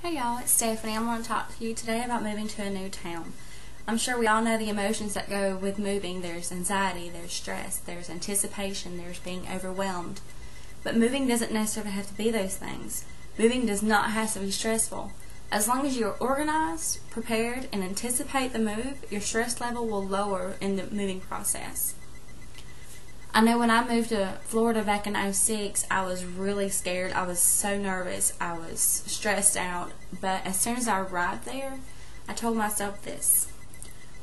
Hey y'all, it's Stephanie. I'm going to talk to you today about moving to a new town. I'm sure we all know the emotions that go with moving. There's anxiety, there's stress, there's anticipation, there's being overwhelmed. But moving doesn't necessarily have to be those things. Moving does not have to be stressful. As long as you're organized, prepared, and anticipate the move, your stress level will lower in the moving process. I know when I moved to Florida back in '06, I was really scared. I was so nervous. I was stressed out. But as soon as I arrived there, I told myself this.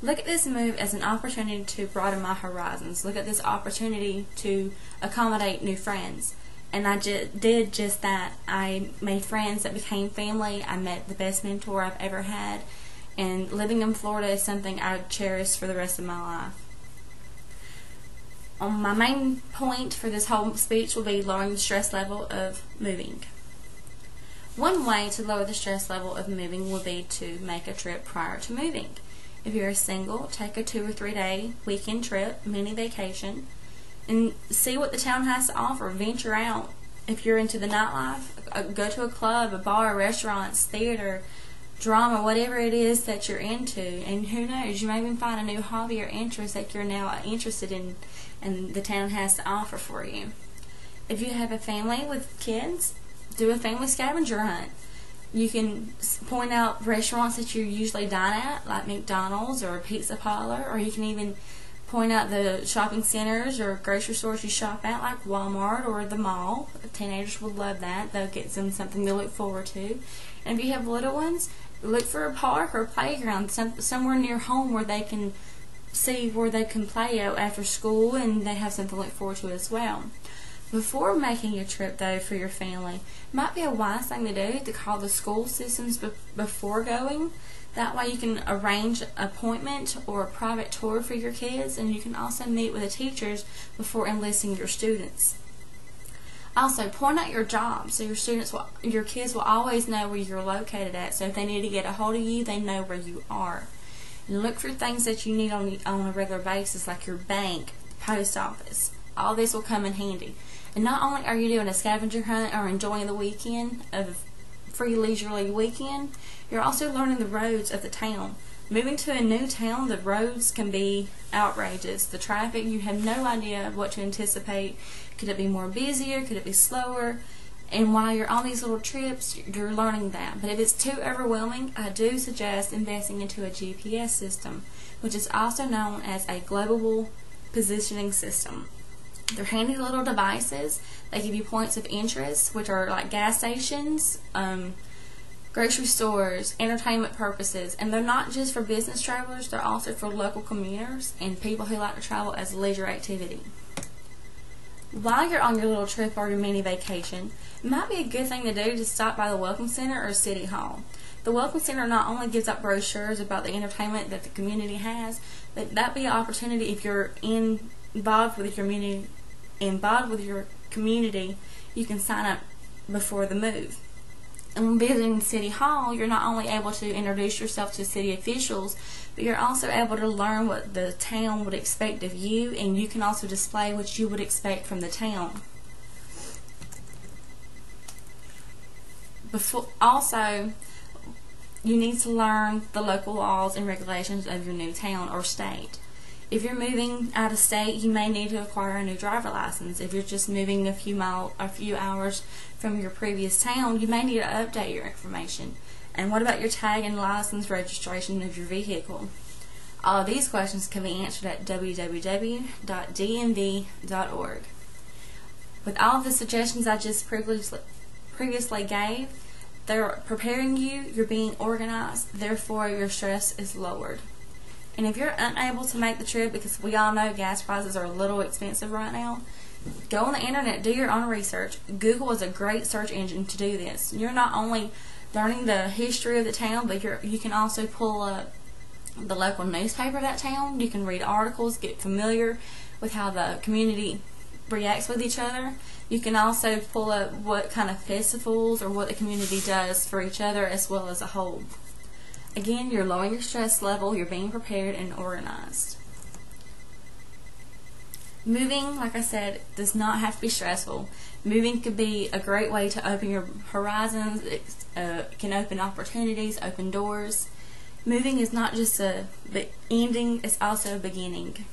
Look at this move as an opportunity to broaden my horizons. Look at this opportunity to accommodate new friends. And I did just that. I made friends that became family. I met the best mentor I've ever had. And living in Florida is something I cherish for the rest of my life. My main point for this whole speech will be lowering the stress level of moving. One way to lower the stress level of moving will be to make a trip prior to moving. If you're single, take a 2 or 3 day weekend trip, mini vacation, and see what the town has to offer. Venture out. If you're into the nightlife, go to a club, a bar, restaurants, theater, drama, whatever it is that you're into. And who knows, you may even find a new hobby or interest that you're now interested in and the town has to offer for you. If you have a family with kids, do a family scavenger hunt. You can point out restaurants that you usually dine at, like McDonald's or a pizza parlor, or you can even point out the shopping centers or grocery stores you shop at, like Walmart or the mall. Teenagers would love that. They'll get them something to look forward to. And if you have little ones, look for a park or a playground, somewhere near home where they can see where they can play after school and they have something to look forward to as well. Before making your trip, though, for your family, it might be a wise thing to do to call the school systems before going. That way you can arrange an appointment or a private tour for your kids, and you can also meet with the teachers before enlisting your students. Also, point out your job so your kids will always know where you're located at. So if they need to get a hold of you, they know where you are. And look for things that you need on a regular basis, like your bank, post office. All this will come in handy. And not only are you doing a scavenger hunt or enjoying the weekend of free leisurely weekend, you're also learning the roads of the town. Moving to a new town, the roads can be outrageous. The traffic, you have no idea of what to anticipate. Could it be more busier? Could it be slower? And while you're on these little trips, you're learning that. But if it's too overwhelming, I do suggest investing into a GPS system, which is also known as a global positioning system. They're handy little devices. They give you points of interest, which are like gas stations, grocery stores, entertainment purposes, and they're not just for business travelers, they're also for local commuters and people who like to travel as a leisure activity. While you're on your little trip or your mini vacation, it might be a good thing to do to stop by the Welcome Center or City Hall. The Welcome Center not only gives out brochures about the entertainment that the community has, but that'd be an opportunity if you're involved with your community, you can sign up before the move. And when visiting City Hall, you're not only able to introduce yourself to city officials, but you're also able to learn what the town would expect of you, and you can also display what you would expect from the town. Also, you need to learn the local laws and regulations of your new town or state. If you're moving out of state, you may need to acquire a new driver license. If you're just moving a few hours from your previous town, you may need to update your information. And what about your tag and license registration of your vehicle? All of these questions can be answered at www.dmv.org. With all of the suggestions I just previously gave, they're preparing you, you're being organized, therefore your stress is lowered. And if you're unable to make the trip, because we all know gas prices are a little expensive right now, go on the internet, do your own research. Google is a great search engine to do this. You're not only learning the history of the town, but you can also pull up the local newspaper of that town. You can read articles, get familiar with how the community reacts with each other. You can also pull up what kind of festivals or what the community does for each other as well as a whole. Again, you're lowering your stress level, you're being prepared and organized. Moving, like I said, does not have to be stressful. Moving could be a great way to open your horizons. It can open opportunities, open doors. Moving is not just the ending, it's also a beginning.